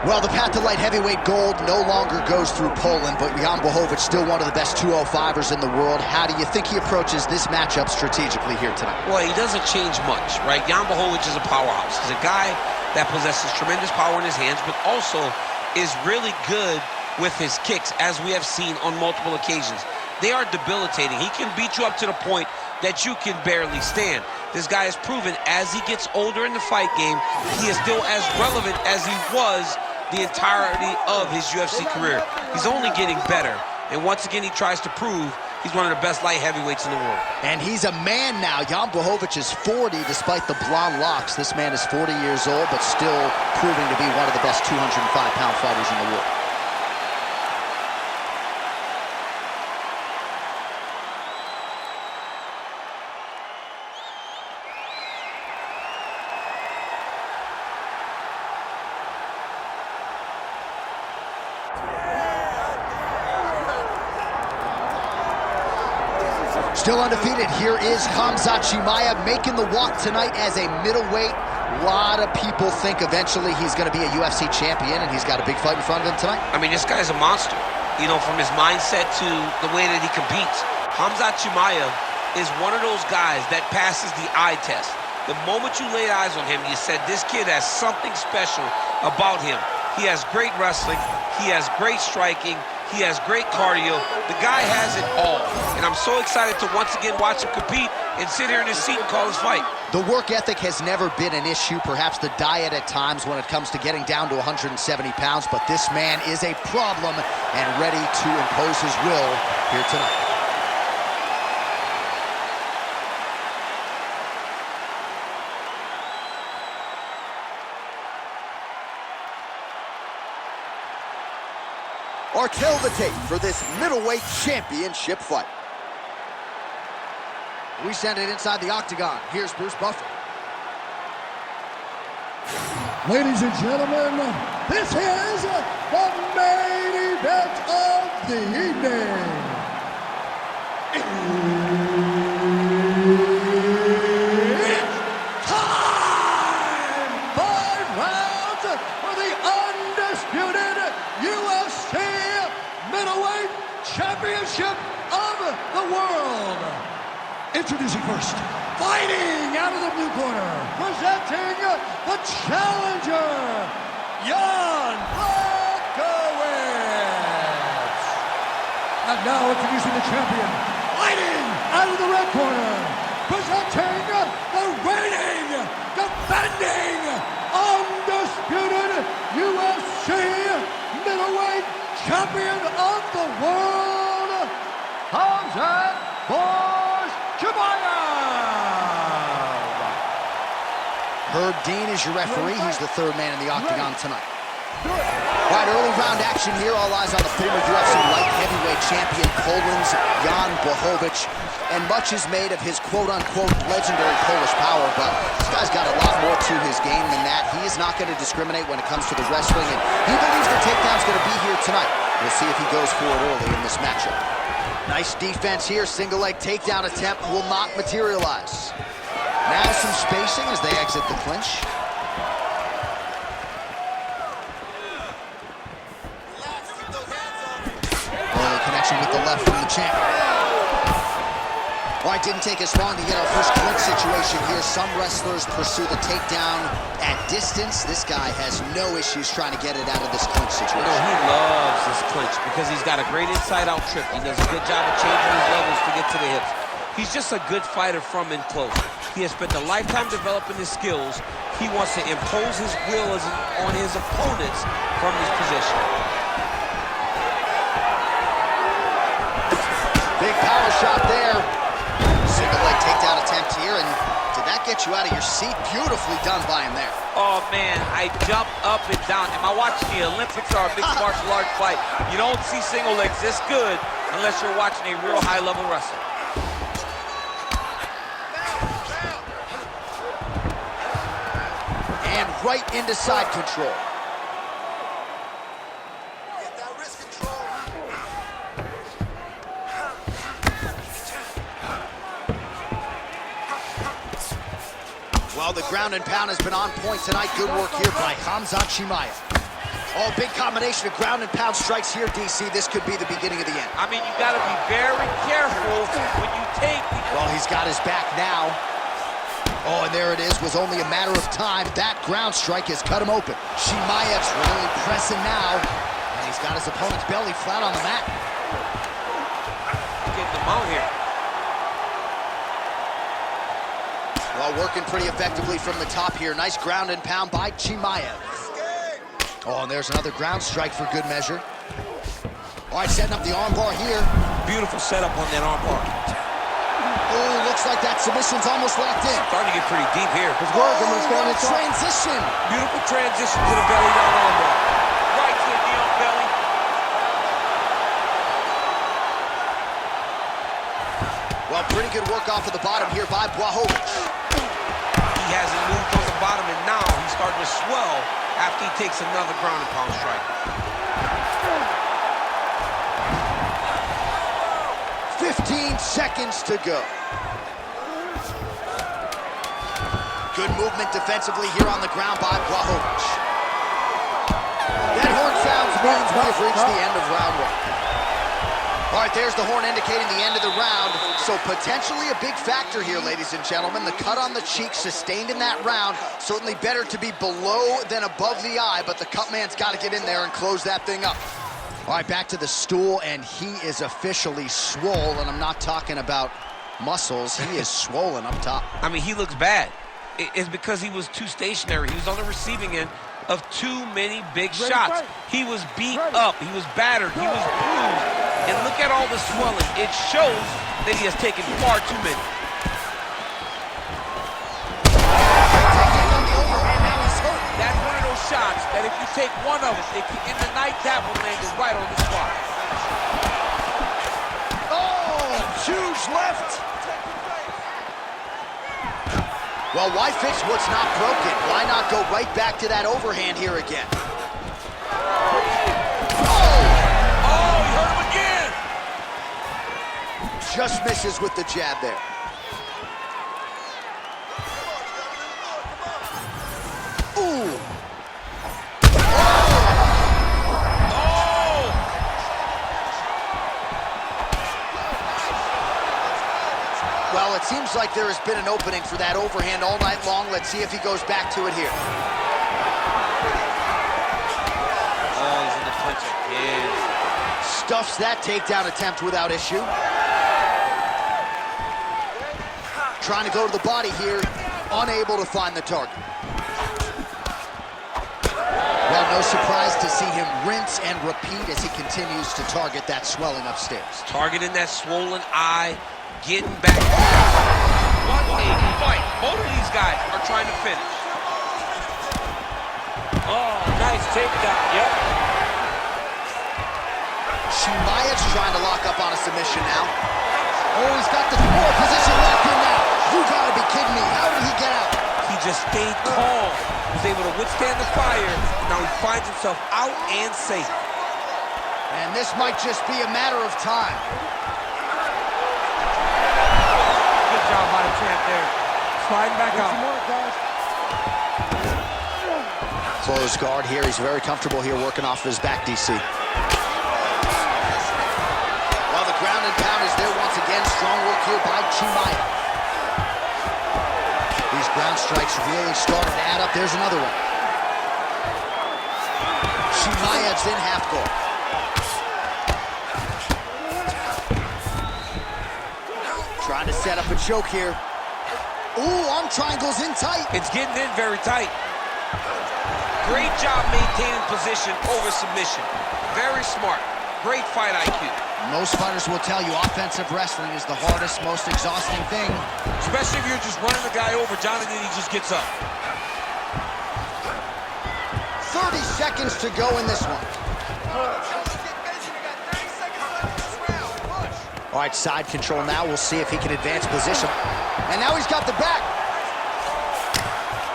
Well, the path to light heavyweight gold no longer goes through Poland, but Jan Blachowicz still one of the best 205ers in the world. How do you think he approaches this matchup strategically here tonight? Well, he doesn't change much, right? Jan Blachowicz is a powerhouse. He's a guy that possesses tremendous power in his hands, but also is really good with his kicks, as we have seen on multiple occasions. They are debilitating. He can beat you up to the point that you can barely stand. This guy has proven as he gets older in the fight game, he is still as relevant as he was the entirety of his UFC career. He's only getting better, and once again he tries to prove he's one of the best light heavyweights in the world. And he's a man now. Jan Blachowicz is 40 despite the blonde locks. This man is 40 years old, but still proving to be one of the best 205-pound fighters in the world. Still undefeated, here is Khamzat Chimaev making the walk tonight as a middleweight. A lot of people think eventually he's going to be a UFC champion, and he's got a big fight in front of him tonight. I mean, this guy's a monster, you know, from his mindset to the way that he competes. Khamzat Chimaev is one of those guys that passes the eye test. The moment you laid eyes on him, you said, this kid has something special about him. He has great wrestling, he has great striking, he has great cardio. The guy has it all. And I'm so excited to once again watch him compete and sit here in his seat and call his fight. The work ethic has never been an issue, perhaps the diet at times when it comes to getting down to 170 pounds, but this man is a problem and ready to impose his will here tonight. Or kill the tape for this middleweight championship fight. We send it inside the octagon. Here's Bruce Buffer. Ladies and gentlemen, this is the main event of the evening. It's time! 5 rounds for the undisputed UFC middleweight championship of the world. Introducing first, fighting out of the blue corner, presenting the challenger, Jan Blachowicz. And now introducing the champion, fighting out of the red corner, presenting the reigning, defending, undisputed UFC middleweight champion of the world, Khamzat Chimaev. Herb Dean is your referee. He's the third man in the octagon tonight. All right, early round action here. All eyes on the former UFC light heavyweight champion, Poland's Jan Blachowicz. And much is made of his quote-unquote legendary Polish power, but this guy's got a lot more to his game than that. He is not going to discriminate when it comes to the wrestling, and he believes the takedown's going to be here tonight. We'll see if he goes for it early in this matchup. Nice defense here. Single leg takedown attempt will not materialize. Now some spacing as they exit the clinch. Early connection with the left from the champ. Well, it didn't take us long to get our first clinch situation here. Some wrestlers pursue the takedown at distance. This guy has no issues trying to get it out of this clinch situation. You know, he loves this clinch because he's got a great inside-out trip. He does a good job of changing his levels to get to the hips. He's just a good fighter from in close. He has spent a lifetime developing his skills. He wants to impose his will on his opponents from this position. Big power shot there. Single leg takedown attempt here, and did that get you out of your seat? Beautifully done by him there. Oh man, I jumped up and down. Am I watching the Olympics or a mixed martial arts fight? You don't see single legs this good unless you're watching a real high-level wrestler. And right into side control. Well, the ground and pound has been on point tonight. Good work here by Khamzat Chimaev. Oh, big combination of ground and pound strikes here, DC. This could be the beginning of the end. I mean, you got to be very careful when you take... Well, he's got his back now. Oh, and there it is. Was only a matter of time. That ground strike has cut him open. Chimaev's really pressing now. And he's got his opponent's belly flat on the mat. Getting them out here. Well, working pretty effectively from the top here. Nice ground and pound by Chimaev. Oh, and there's another ground strike for good measure. All right, setting up the armbar here. Beautiful setup on that armbar. Oh, looks like that submission's almost locked in. Starting to get pretty deep here. It's working, but it's going to transition. Beautiful transition to the belly down armbar. Right to the knee on belly. Well, pretty good work off of the bottom here by Blachowicz. He hasn't moved on the bottom, and now he's starting to swell after he takes another ground and pound strike. 15 seconds to go. Good movement defensively here on the ground by Blachowicz. That horn sounds means we have reached the end of round one. All right, there's the horn indicating the end of the round. So potentially a big factor here, ladies and gentlemen. The cut on the cheek sustained in that round. Certainly better to be below than above the eye, but the cut man's got to get in there and close that thing up. All right, back to the stool, and he is officially swole, and I'm not talking about muscles. He is swollen up top. I mean, he looks bad. It's because he was too stationary. He was on the receiving end of too many big shots. He was beat up. He was battered. He was bruised. And look at all the swelling. It shows that he has taken far too many. That's one of those shots that if you take one of them, in the night, that will land you right on the spot. Oh, huge left. Well, why fix what's not broken? Why not go right back to that overhand here again? Just misses with the jab there. Ooh. Oh! Well, it seems like there has been an opening for that overhand all night long. Let's see if he goes back to it here. Oh, he's in the clinch again. Stuffs that takedown attempt without issue. Trying to go to the body here, unable to find the target. Well, no surprise to see him rinse and repeat as he continues to target that swelling upstairs. Targeting that swollen eye, getting back. What a fight. Both of these guys are trying to finish. Oh, nice takedown, yep. Chimaev's trying to lock up on a submission now. Oh, he's got the position locked in now. You gotta be kidding me. How did he get out? He just stayed calm. Was able to withstand the fire. Now he finds himself out and safe. And this might just be a matter of time. Good job by the champ there. Sliding back out. Closed guard here. He's very comfortable here working off his back, DC. Well, the ground and pound is there once again. Strong work here by Chimaev. These ground strikes really starting to add up. There's another one. Chimaev's in half guard. Trying to set up a choke here. Ooh, arm triangle's in tight. It's getting in very tight. Great job maintaining position over submission. Very smart. Great fight IQ. Most fighters will tell you offensive wrestling is the hardest, most exhausting thing. Especially if you're just running the guy over, Jonathan, he just gets up. 30 seconds to go in this one. All right, side control now. We'll see if he can advance position. And now he's got the back.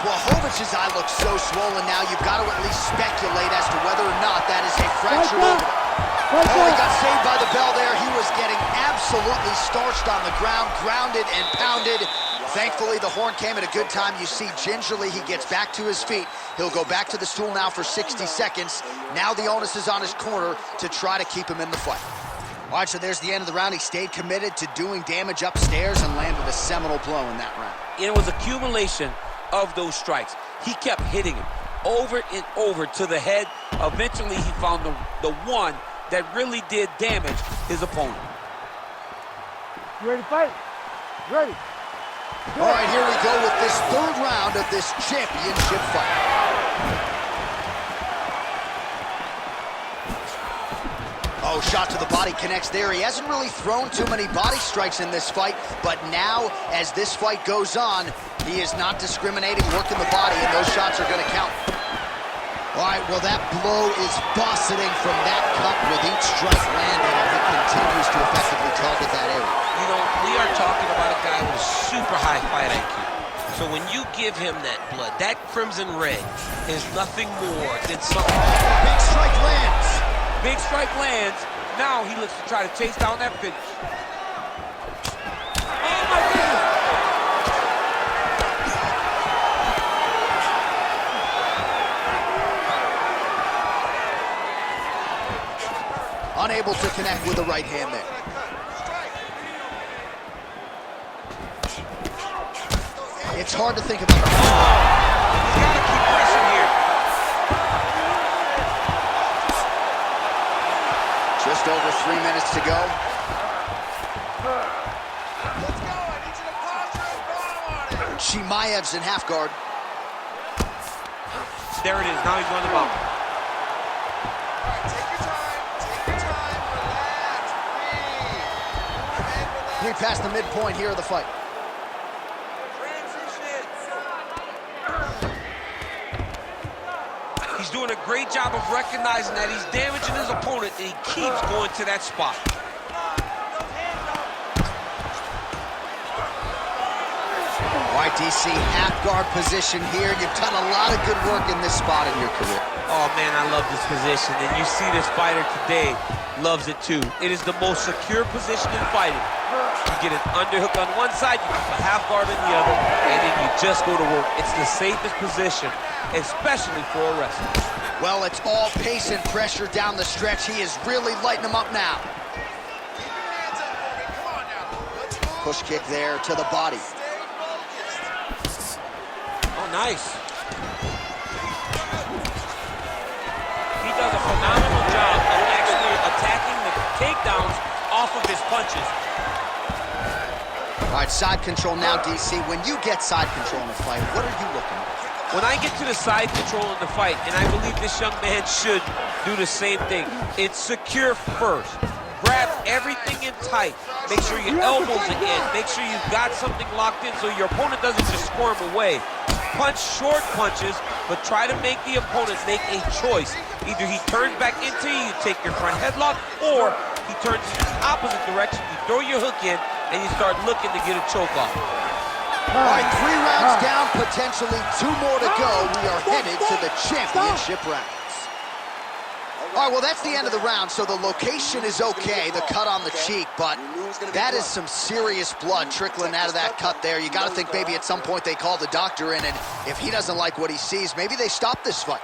Blachowicz's eye looks so swollen now. You've got to at least speculate as to whether or not that is a fractured orbital. Oh, he got saved by the bell there. He was getting absolutely starched on the ground, grounded and pounded. Thankfully, the horn came at a good time. You see, gingerly, he gets back to his feet. He'll go back to the stool now for 60 seconds. Now the onus is on his corner to try to keep him in the fight. All right, so there's the end of the round. He stayed committed to doing damage upstairs and landed a seminal blow in that round. It was accumulation of those strikes. He kept hitting him over and over to the head. Eventually, he found the one that really did damage his opponent. You ready to fight? Ready. All right, here we go with this third round of this championship fight. Oh, shot to the body connects there. He hasn't really thrown too many body strikes in this fight, but now, as this fight goes on, he is not discriminating, working the body, and those shots are going to count. All right, well, that blow is buffeting from that cut with each strike landing, and he continues to effectively target that area. You know, we are talking about a guy with a super high fight IQ. So when you give him that blood, that crimson red is nothing more than something. Big strike lands. Big strike lands. Now he looks to try to chase down that finish. Oh, my goodness. Unable to connect with the right hand there. It's hard to think about. He's got to keep pressing here. Just over 3 minutes to go. Let's go. I need you to posture and bottom on it. Chimaev's in half guard. There it is. Now he's on the bump. All right, take your time, relax, breathe. We passed the midpoint here of the fight. He's doing a great job of recognizing that he's damaging his opponent, and he keeps going to that spot. All right, DC, half guard position here. You've done a lot of good work in this spot in your career. Oh, man, I love this position, and you see this fighter today loves it too. It is the most secure position in fighting. You get an underhook on one side, you keep a half guard on the other, and then you just go to work. It's the safest position, especially for a wrestler. Well, it's all pace and pressure down the stretch. He is really lighting them up now. Keep your hands up, Morgan. Come on now. Let's move. Push kick there to the body. Stay focused. Oh, nice. He does a phenomenal job of actually attacking the takedowns off of his punches. All right, side control now, DC. When you get side control in a fight, what are you looking at? When I get to the side control in the fight, and I believe this young man should do the same thing, it's secure first. Grab everything in tight. Make sure your elbows are in. Make sure you've got something locked in so your opponent doesn't just squirm away. Punch short punches, but try to make the opponent make a choice. Either he turns back into you, you take your front headlock, or he turns in the opposite direction, you throw your hook in, and you start looking to get a choke off. All right, 3 rounds down, potentially 2 more to go. We are headed to the championship rounds. All right, well, that's the end of the round, so the location is okay, the cut on the cheek, but that is some serious blood trickling out of that cut there. You got to think maybe at some point they call the doctor in, and if he doesn't like what he sees, maybe they stop this fight.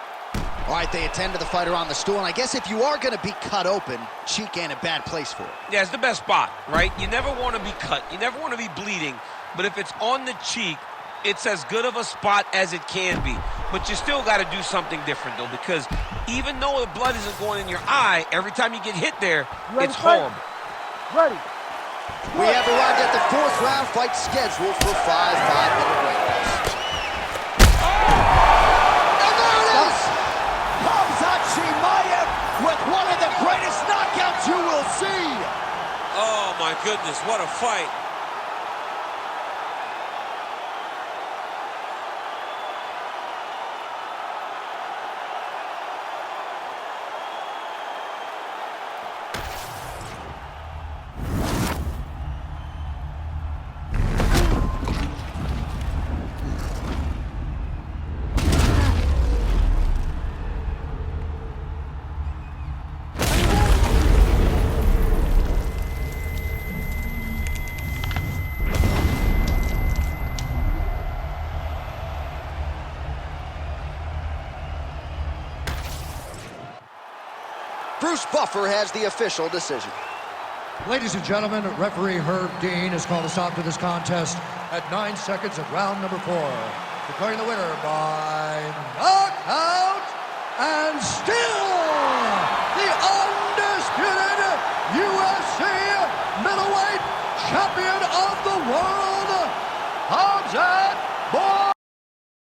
All right, they attend to the fighter on the stool, and I guess if you are going to be cut open, cheek ain't a bad place for it. Yeah, it's the best spot, right? You never want to be cut. You never want to be bleeding. But if it's on the cheek, it's as good of a spot as it can be. But you still got to do something different, though, because even though the blood isn't going in your eye, every time you get hit there, it's horrible. Ready. We have arrived at the 4th round, fight scheduled for 5 5-minute rounds. And there it is! Khamzat Chimaev with one of the greatest knockouts you will see! Oh, my goodness, what a fight. Bruce Buffer has the official decision. Ladies and gentlemen, referee Herb Dean has called a stop to this contest at 9 seconds of round number 4. Declaring the winner by knockout and still